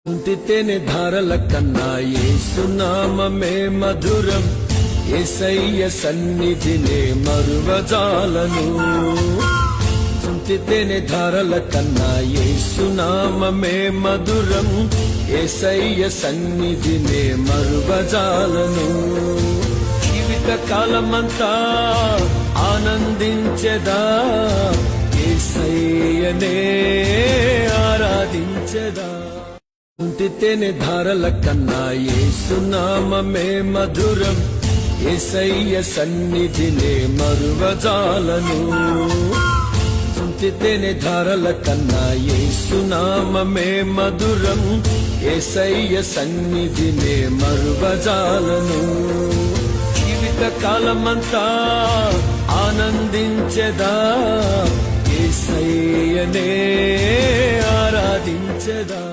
ఉంటితేనే ధారల కన్నా యేసునామమే మధురం, యేసయ్య సన్నిధినే మరువజాలను. ఉంటితేనే ధారల కన్నా యేసునామమే మధురం, యేసయ్య సన్నిధినే మరువజాలను. జీవిత కాలమంతా ఆనందించెదా, యేసయ్యనే ఆరాధించెదా. ఉంటితేనే ధారల కన్నా యేసునామమే మధురం, యేసయ్య సన్నిధినే మరువజాలను. ఉంటితేనే ధారల కన్నా యేసునామమే మధురం, యేసయ్య సన్నిధినే మరువజాలను. జీవిత కాలమంతా ఆనందించెదా, యేసయ్యనే ఆరాధించెదా.